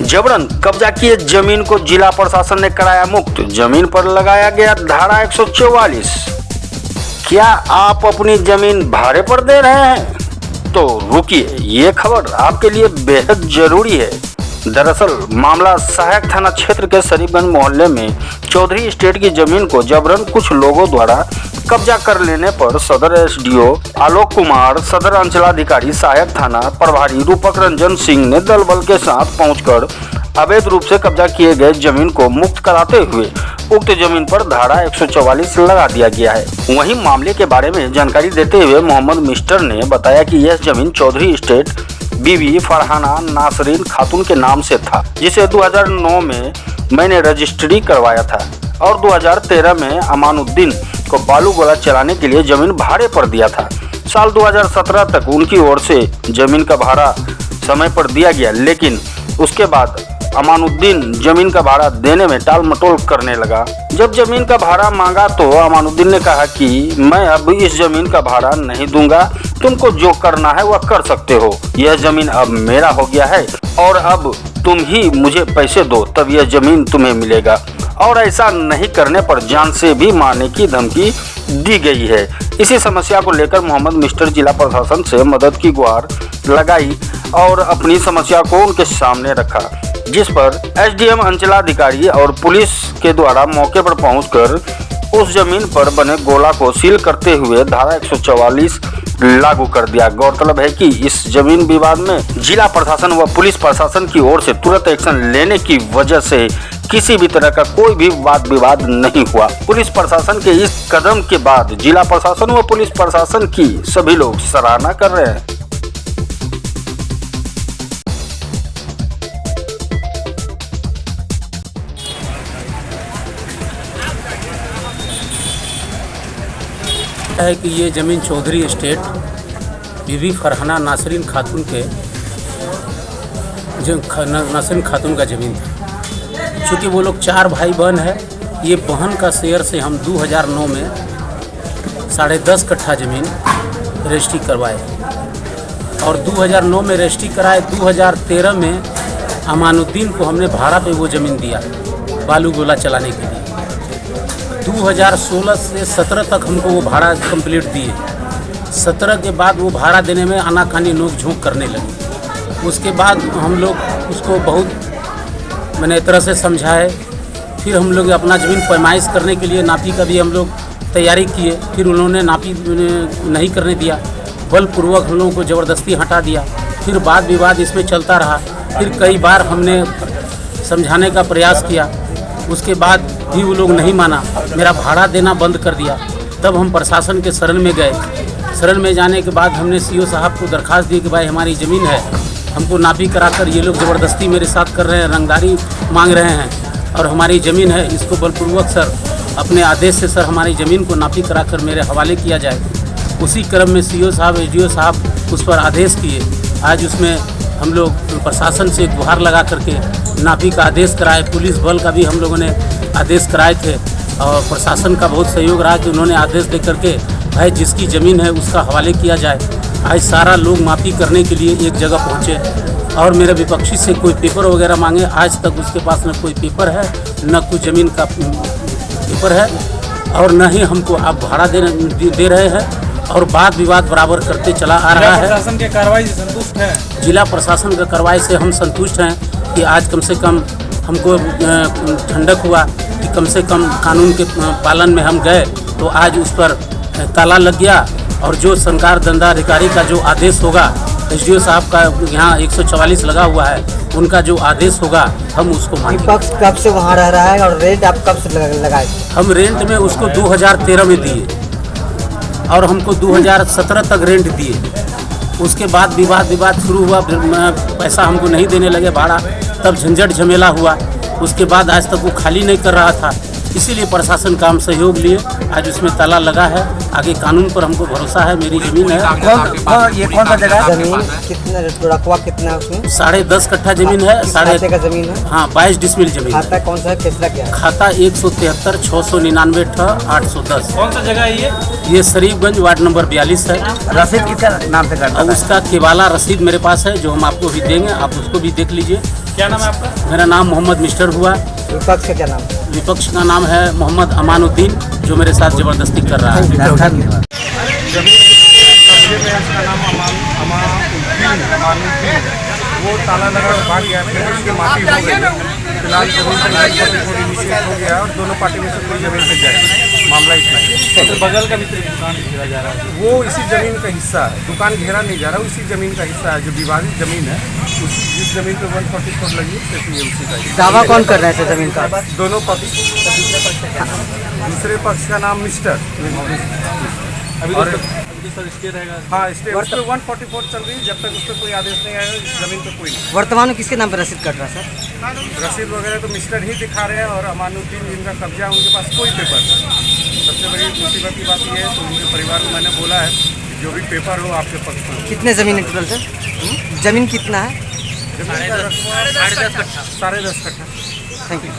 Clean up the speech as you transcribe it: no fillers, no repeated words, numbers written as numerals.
जबरन कब्जा किए जमीन को जिला प्रशासन ने कराया मुक्त। जमीन पर लगाया गया धारा 144। क्या आप अपनी जमीन भाड़े पर दे रहे हैं? तो रुकिए, ये खबर आपके लिए बेहद जरूरी है। दरअसल मामला सहायक थाना क्षेत्र के शरीफगंज मोहल्ले में चौधरी एस्टेट की जमीन को जबरन कुछ लोगों द्वारा कब्जा कर लेने पर सदर एसडीओ आलोक कुमार, सदर अंचलाधिकारी सहायक थाना प्रभारी रूपक रंजन सिंह ने दल बल के साथ पहुंचकर अवैध रूप से कब्जा किए गए जमीन को मुक्त कराते हुए उक्त जमीन पर धारा 144 लगा दिया गया है। वहीं मामले के बारे में जानकारी देते हुए मोहम्मद मिस्टर ने बताया कि यह जमीन चौधरी एस्टेट बीवी फरहाना नासरीन खातून के नाम से था, जिसे 2009 में मैंने रजिस्ट्री करवाया था और 2013 में अमानुद्दीन को बालू गोला चलाने के लिए जमीन भाड़े पर दिया था। साल 2017 तक उनकी ओर से जमीन का भाड़ा समय पर दिया गया, लेकिन उसके बाद अमानुद्दीन जमीन का भाड़ा देने में टाल मटोल करने लगा। जब जमीन का भाड़ा मांगा तो अमानुद्दीन ने कहा कि मैं अब इस जमीन का भाड़ा नहीं दूंगा, तुमको जो करना है वह कर सकते हो। यह जमीन अब मेरा हो गया है और अब तुम ही मुझे पैसे दो तब यह जमीन तुम्हें मिलेगा, और ऐसा नहीं करने पर जान से भी मारने की धमकी दी गई है। इसी समस्या को लेकर मोहम्मद मिस्टर जिला प्रशासन से मदद की गुहार लगाई और अपनी समस्या को उनके सामने रखा, जिस पर एसडीएम अंचलाधिकारी और पुलिस के द्वारा मौके पर पहुंचकर उस जमीन पर बने गोला को सील करते हुए धारा 144 लागू कर दिया। गौरतलब है कि इस जमीन विवाद में जिला प्रशासन व पुलिस प्रशासन की ओर से तुरंत एक्शन लेने की वजह से किसी भी तरह का कोई भी वाद विवाद नहीं हुआ। पुलिस प्रशासन के इस कदम के बाद जिला प्रशासन व पुलिस प्रशासन की सभी लोग सराहना कर रहे हैं। है कि ये ज़मीन चौधरी एस्टेट बीवी फरहाना नासरीन खातून के नासरीन खातून का ज़मीन था। चूँकि वो लोग 4 भाई बहन है, ये बहन का शेयर से हम 2009 में 10.5 कट्ठा ज़मीन रजिस्ट्री करवाए और 2009 में रजिस्ट्री कराए। 2013 में अमानुद्दीन को हमने भाड़ा पे वो ज़मीन दिया बालू गोला चलाने के लिए। 2016 से 17 तक हमको वो भाड़ा कंप्लीट दिए। 17 के बाद वो भाड़ा देने में आनाकानी नोक झोंक करने लगे। उसके बाद हम लोग उसको बहुत मैंने तरह से समझाए। फिर हम लोग अपना ज़मीन पैमाइश करने के लिए नापी का भी हम लोग तैयारी किए। फिर उन्होंने नापी नहीं करने दिया, बलपूर्वक हम लोगों को ज़बरदस्ती हटा दिया। फिर वाद विवाद इसमें चलता रहा। फिर कई बार हमने समझाने का प्रयास किया, उसके बाद भी वो लोग नहीं माना, मेरा भाड़ा देना बंद कर दिया। तब हम प्रशासन के शरण में गए। शरण में जाने के बाद हमने सीओ साहब को दरखास्त दी कि भाई हमारी ज़मीन है, हमको नापी कराकर ये लोग ज़बरदस्ती मेरे साथ कर रहे हैं, रंगदारी मांग रहे हैं और हमारी ज़मीन है, इसको बलपूर्वक सर अपने आदेश से सर हमारी ज़मीन को नापी कराकर मेरे हवाले किया जाए। उसी क्रम में सीओ साहब एसडीओ साहब उस पर आदेश किए। आज उसमें हम लोग प्रशासन से गुहार लगा करके नापी का आदेश कराए। पुलिस बल का भी हम लोगों ने आदेश कराए थे और प्रशासन का बहुत सहयोग रहा कि उन्होंने आदेश दे करके भाई जिसकी ज़मीन है उसका हवाले किया जाए। आज सारा लोग मापी करने के लिए एक जगह पहुँचे और मेरे विपक्षी से कोई पेपर वगैरह मांगे, आज तक उसके पास न कोई पेपर है न कुछ ज़मीन का पेपर है और न ही हमको आप भाड़ा दे रहे हैं और वाद विवाद बराबर करते चला आ रहा है। प्रशासन के कार्रवाई से संतुष्ट हैं? जिला प्रशासन का कार्रवाई से हम संतुष्ट हैं कि आज कम से कम हमको ठंडक हुआ कि कम से कम कानून के पालन में हम गए तो आज उस पर ताला लग गया और जो सरकार दंडाधिकारी का जो आदेश होगा, एसडीओ साहब का यहाँ 144 लगा हुआ है, उनका जो आदेश होगा हम उसको मानेंगे। विपक्ष कब से वहाँ रह रहा है और रेंट आप कब से लगाए? हम रेंट में उसको 2013 में दिए और हमको 2017 तक रेंट दिए। उसके बाद विवाद शुरू हुआ, पैसा हमको नहीं देने लगे भाड़ा, तब झंझट झमेला हुआ। उसके बाद आज तक वो खाली नहीं कर रहा था, इसीलिए प्रशासन का हम सहयोग लिए। आज उसमें ताला लगा है, आगे कानून पर हमको भरोसा है। मेरी ज़मीन है। ये कौन सा जगह? ज़मीन कितना रकबा कितना है उसमें? 10.5 कट्ठा ज़मीन है। 10.5 का ज़मीन है। हाँ, 22 डिसमिल ज़मीन। खाता कौन सा है, कितना क्या? खाता 173 699 810। कौन सा जगह है ये शरीफगंज वार्ड नंबर 42 है। रसीद किसका नाम से करता है? उसका केवाला रसीद मेरे पास है जो हम आपको भी देंगे, आप उसको भी देख लीजिए। क्या नाम है आपका? मेरा नाम मोहम्मद मिस्टर हुआ। विपक्ष का क्या नाम है? विपक्ष का नाम है मोहम्मद अमानुद्दीन, जो मेरे साथ जबरदस्ती कर रहा है। धन्यवाद। जमीन कब्जे में है, उसका नाम अमानुद्दीन। वो ताला लगा भाग गया, फिर उसकी माफी हो गई। फिलहाल जमीन का लाइन थोड़ी निषेध हो गया और दोनों पार्टी में से कोई जमीन पे जाए, मामला इतना है। तो बगल का भी दुकान घेरा जा रहा है, वो इसी जमीन का हिस्सा है। दुकान घेरा नहीं जा रहा, उसी जमीन का हिस्सा है। जो विवादित जमीन है, जिस जमीन पे 144 लगी है, उसी का हिस्सा। दावा कौन कर रहे थे जमीन का? दोनों पक्ष। दूसरे पक्ष का नाम मिस्टर और स्टे रहेगा। हाँ, स्टे उस पर 144 चल रही है। जब तक उस पर कोई आदेश नहीं आएगा, इस जमीन पर कोई नहीं। वर्तमान में किसके नाम पर रसीद कट रहा है सर? रसीद वगैरह तो मिस्टर ही दिखा रहे हैं और अमानुद्दीन जिनका कब्जा है उनके पास कोई पेपर नहीं। सबसे बड़ी मुसीबत की बात यह है, तो उनके परिवार को मैंने बोला है कि जो भी पेपर हो आपके पक्ष में। कितने जमीन है टोटल सर? जमीन कितना है? जमीन का रकबा 10.5 कट्ठा। 10.5 कट्ठा। Thank you.